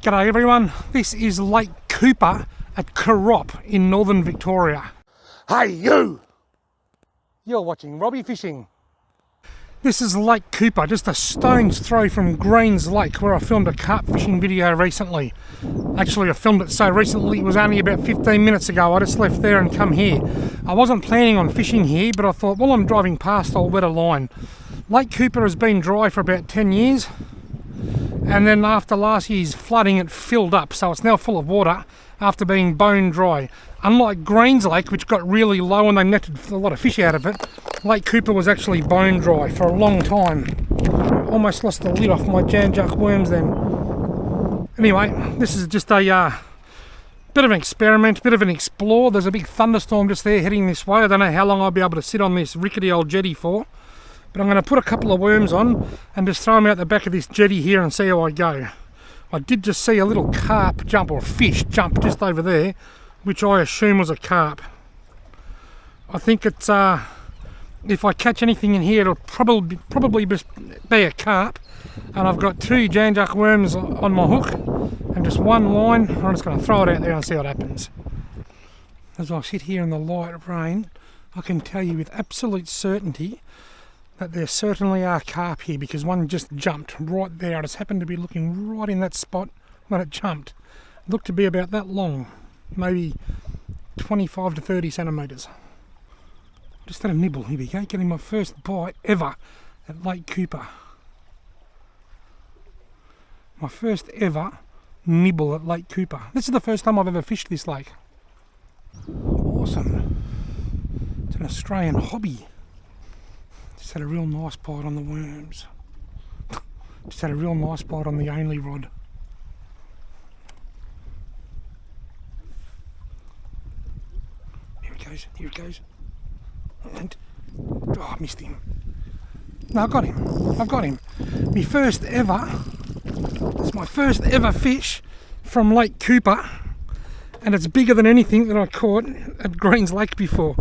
G'day everyone, this is Lake Cooper at Corop in northern Victoria. Hey you! You're watching Robbie Fishing. This is Lake Cooper, just a stone's throw from Greens Lake where I filmed a carp fishing video recently. Actually I filmed it so recently it was only about 15 minutes ago. I just left there and come here. I wasn't planning on fishing here, but I thought while I'm driving past I'll wet a line. Lake Cooper has been dry for about 10 years. And then after last year's flooding it filled up, so it's now full of water after being bone dry. Unlike Greens Lake, which got really low and they netted a lot of fish out of it, Lake Cooper was actually bone dry for a long time. Almost lost the lid off my Jan-Juck worms then. Anyway, this is just a bit of an experiment, bit of an explore. There's a big thunderstorm just there heading this way. I don't know how long I'll be able to sit on this rickety old jetty for. But I'm going to put a couple of worms on and just throw them out the back of this jetty here and see how I go. I did just see a little carp jump, or fish jump just over there, which I assume was a carp. I think it's, if I catch anything in here, it'll probably just be a carp. And I've got 2 Jan-Juck worms on my hook and just one line. I'm just going to throw it out there and see what happens. As I sit here in the light rain, I can tell you with absolute certainty that there certainly are carp here, because one just jumped right there. I just happened to be looking right in that spot when it jumped. It looked to be about that long, maybe 25 to 30 centimetres. Just had a nibble. Here we go, getting my first bite ever at Lake Cooper. My first ever nibble at Lake Cooper. This is the first time I've ever fished this lake. Awesome. It's an Australian hobby. Just had a real nice bite on the worms. Just had a real nice bite on the only rod. Here it goes, here it goes. And, oh, I missed him. No, I've got him. My first ever, it's my first ever fish from Lake Cooper. And it's bigger than anything that I caught at Greens Lake before.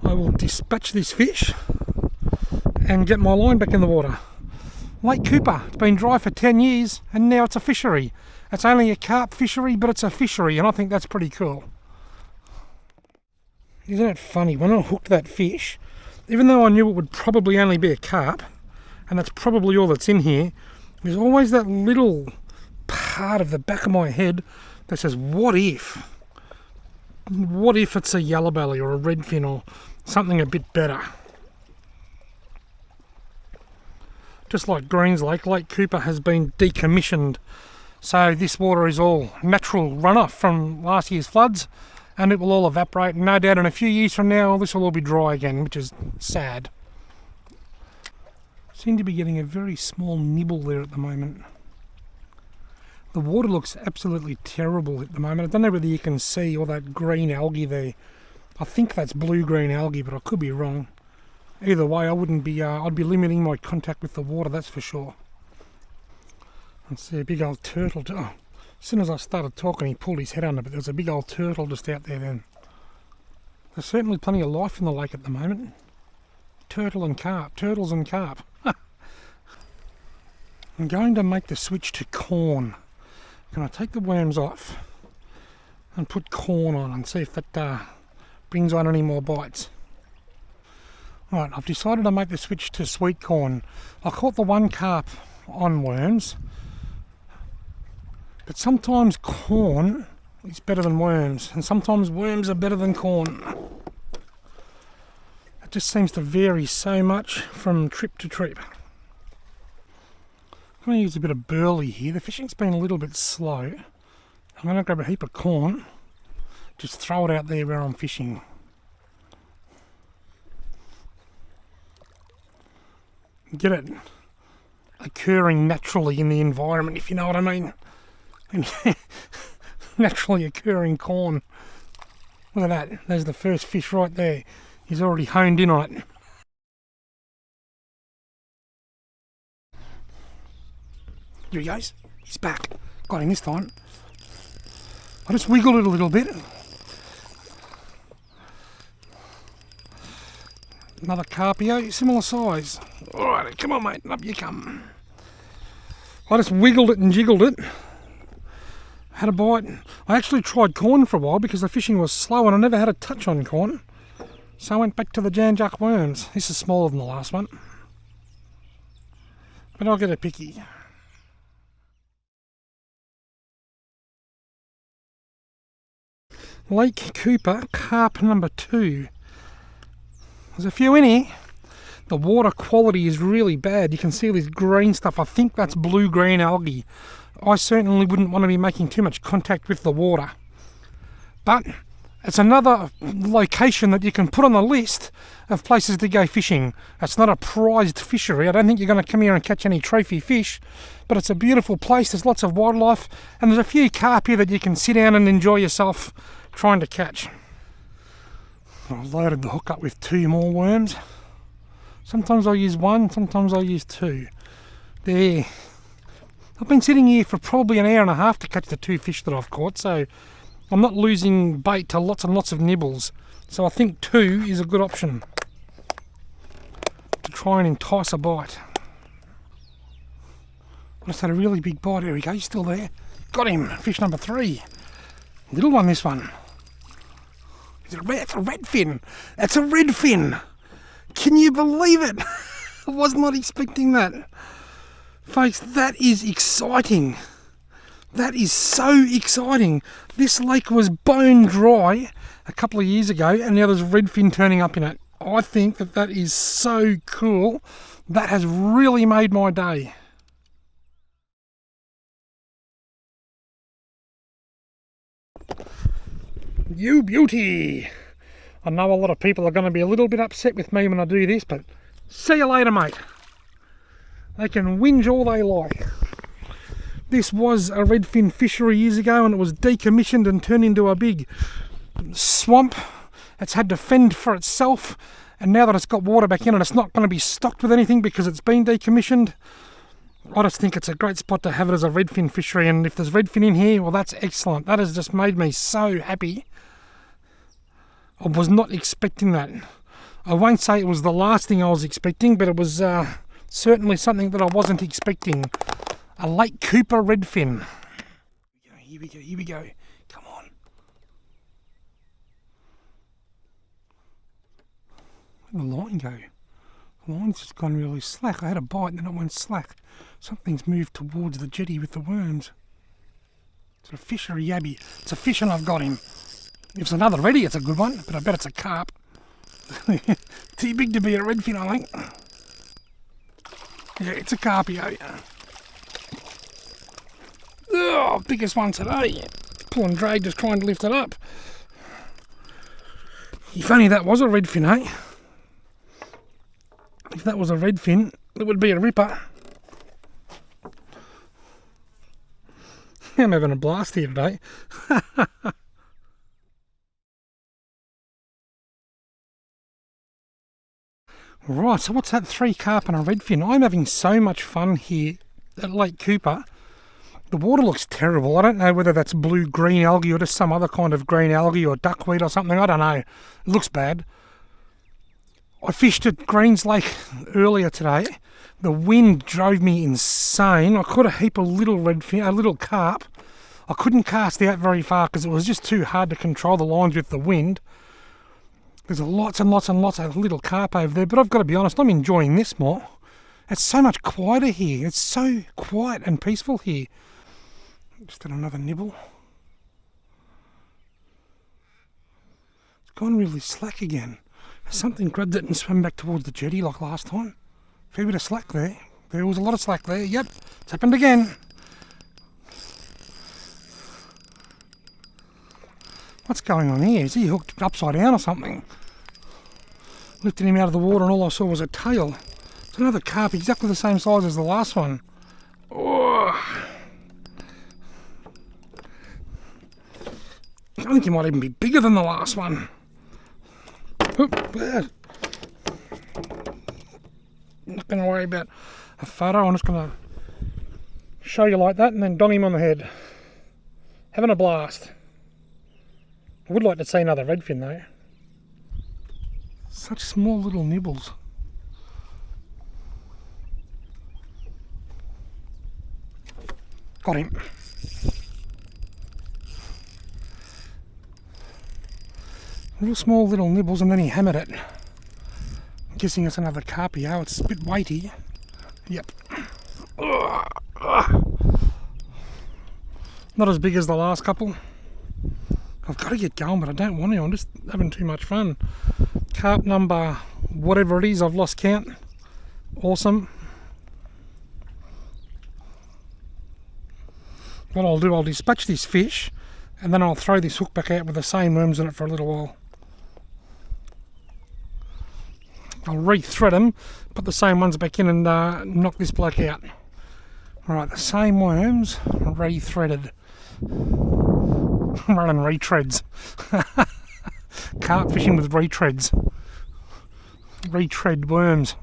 I will dispatch this fish and get my line back in the water. Lake Cooper, it's been dry for 10 years and now it's a fishery. It's only a carp fishery, but it's a fishery, and I think that's pretty cool. Isn't it funny, when I hooked that fish, even though I knew it would probably only be a carp, and that's probably all that's in here, there's always that little part of the back of my head that says, what if? What if it's a yellow belly or a redfin or something a bit better? Just like Greens Lake, Lake Cooper has been decommissioned. So this water is all natural runoff from last year's floods, and it will all evaporate. No doubt in a few years from now this will all be dry again, which is sad. Seem to be getting a very small nibble there at the moment. The water looks absolutely terrible at the moment. I don't know whether you can see all that green algae there. I think that's blue-green algae, but I could be wrong. Either way, I wouldn't be. I'd be limiting my contact with the water, that's for sure. I see a big old turtle. Oh, as soon as I started talking, he pulled his head under, but there was a big old turtle just out there then. There's certainly plenty of life in the lake at the moment. Turtle and carp, turtles and carp. I'm going to make the switch to corn. Can I take the worms off and put corn on and see if that brings on any more bites? Right, I've decided to make the switch to sweet corn. I caught the one carp on worms, but sometimes corn is better than worms, and sometimes worms are better than corn. It just seems to vary so much from trip to trip. I'm going to use a bit of burley here. The fishing's been a little bit slow. I'm going to grab a heap of corn, just throw it out there where I'm fishing. Get it occurring naturally in the environment, if you know what I mean. Naturally occurring corn. Look at that, there's the first fish right there. He's already honed in on it. Here he goes, he's back. Got him this time. I just wiggled it a little bit. Another carpio, similar size. Alright, come on mate, up you come. I just wiggled it and jiggled it. Had a bite. I actually tried corn for a while because the fishing was slow and I never had a touch on corn. So I went back to the Janjuck worms. This is smaller than the last one. But I'll get a picky. Lake Cooper carp number 2. There's a few in here. The water quality is really bad. You can see this green stuff. I think that's blue-green algae. I certainly wouldn't want to be making too much contact with the water. But it's another location that you can put on the list of places to go fishing. It's not a prized fishery. I don't think you're going to come here and catch any trophy fish, but it's a beautiful place. There's lots of wildlife and there's a few carp here that you can sit down and enjoy yourself trying to catch. I've loaded the hook up with 2 more worms. Sometimes I use 1, sometimes I use 2. There. I've been sitting here for probably an hour and a half to catch the 2 fish that I've caught, so I'm not losing bait to lots and lots of nibbles. So I think 2 is a good option to try and entice a bite. I just had a really big bite. There we go, he's still there. Got him, fish number 3. Little one, this one. It's a redfin. It's a redfin. Can you believe it? I was not expecting that. Folks, that is exciting. That is so exciting. This lake was bone dry a couple of years ago and now there's redfin turning up in it. I think that that is so cool. That has really made my day. You beauty! I know a lot of people are going to be a little bit upset with me when I do this, but see you later, mate. They can whinge all they like. This was a redfin fishery years ago and it was decommissioned and turned into a big swamp. It's had to fend for itself, and now that it's got water back in it, it's not going to be stocked with anything because it's been decommissioned. I just think it's a great spot to have it as a redfin fishery, and if there's redfin in here, well, that's excellent. That has just made me so happy. I was not expecting that. I won't say it was the last thing I was expecting, but it was certainly something that I wasn't expecting. A Lake Cooper redfin. Here we go, here we go. Come on. Where'd the line go? The line's just gone really slack. I had a bite and then it went slack. Something's moved towards the jetty with the worms. It's a fish or a yabby. It's a fish and I've got him. If it's another reddy, it's a good one, but I bet it's a carp. Too big to be a redfin, I think. Yeah, it's a carpio. Oh, biggest one today. Pulling drag, just trying to lift it up. If only that was a redfin, eh? If that was a redfin, it would be a ripper. I'm having a blast here today. Right, so what's that 3 carp and a redfin? I'm having so much fun here at Lake Cooper. The water looks terrible. I don't know whether that's blue-green algae or just some other kind of green algae or duckweed or something. I don't know. It looks bad. I fished at Greens Lake earlier today. The wind drove me insane. I caught a heap of little redfin, a little carp. I couldn't cast out very far because it was just too hard to control the lines with the wind. There's lots and lots and lots of little carp over there, but I've got to be honest, I'm enjoying this more. It's so much quieter here. It's so quiet and peaceful here. Just did another nibble. It's gone really slack again. Something grabbed it and swam back towards the jetty like last time. Fair bit of slack there. There was a lot of slack there. Yep, it's happened again. What's going on here? Is he hooked upside down or something? Lifted him out of the water and all I saw was a tail. It's another carp exactly the same size as the last one. Oh. I think he might even be bigger than the last one. Oop, not going to worry about a photo. I'm just going to show you like that and then dong him on the head. Having a blast. I would like to see another redfin though. Such small little nibbles. Got him. Real small little nibbles, and then he hammered it. I'm guessing it's another carpio. It's a bit weighty. Yep. Not as big as the last couple. I've got to get going, but I don't want to. I'm just having too much fun. Carp number whatever it is, I've lost count. Awesome. What I'll do, I'll dispatch this fish, and then I'll throw this hook back out with the same worms in it for a little while. I'll re-thread them, put the same ones back in, and knock this bloke out. Alright, the same worms, re-threaded. Running retreads. Carp fishing with retreads. Retread worms.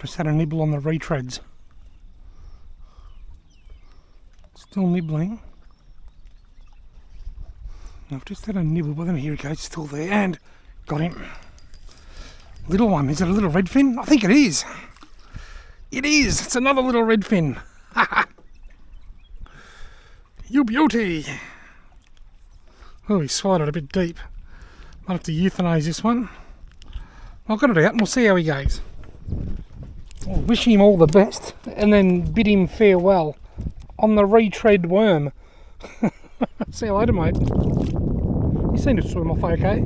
Just had a nibble on the retreads. Still nibbling. I've just had a nibble with him. Here he goes, still there, and got him. Little one. Is it a little redfin? I think it is. It is. It's another little redfin. You beauty. Oh, he swallowed it a bit deep. Might have to euthanize this one. I'll get it out and we'll see how he goes. I'll wish him all the best and then bid him farewell on the retread worm. See you later, mate. You seem to swim off okay.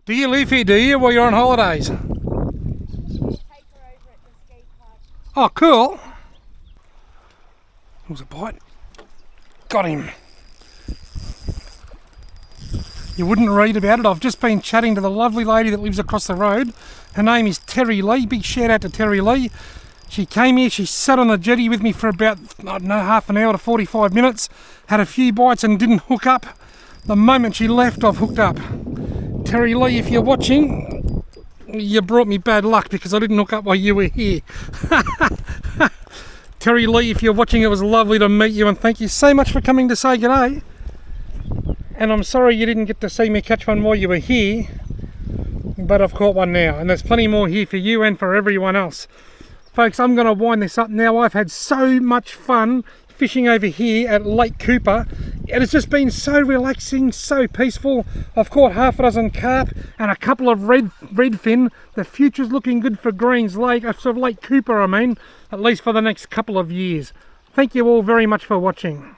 Do you live here, do you, while you're on holidays? Oh, cool. There was a bite. Got him. You wouldn't read about it. I've just been chatting to the lovely lady that lives across the road. Her name is Terry Lee. Big shout out to Terry Lee. She came here, she sat on the jetty with me for about, I don't know, half an hour to 45 minutes. Had a few bites and didn't hook up. The moment she left, I've hooked up. Terry Lee, if you're watching, you brought me bad luck because I didn't hook up while you were here. Terry Lee, if you're watching, it was lovely to meet you, and thank you so much for coming to say g'day. And I'm sorry you didn't get to see me catch one while you were here, but I've caught one now, and there's plenty more here for you and for everyone else. Folks, I'm going to wind this up now. I've had so much fun fishing over here at Lake Cooper. It has just been so relaxing, so peaceful. I've caught half a dozen carp and a couple of redfin. The future's looking good for Greens Lake, sort of Lake Cooper I mean, at least for the next couple of years. Thank you all very much for watching.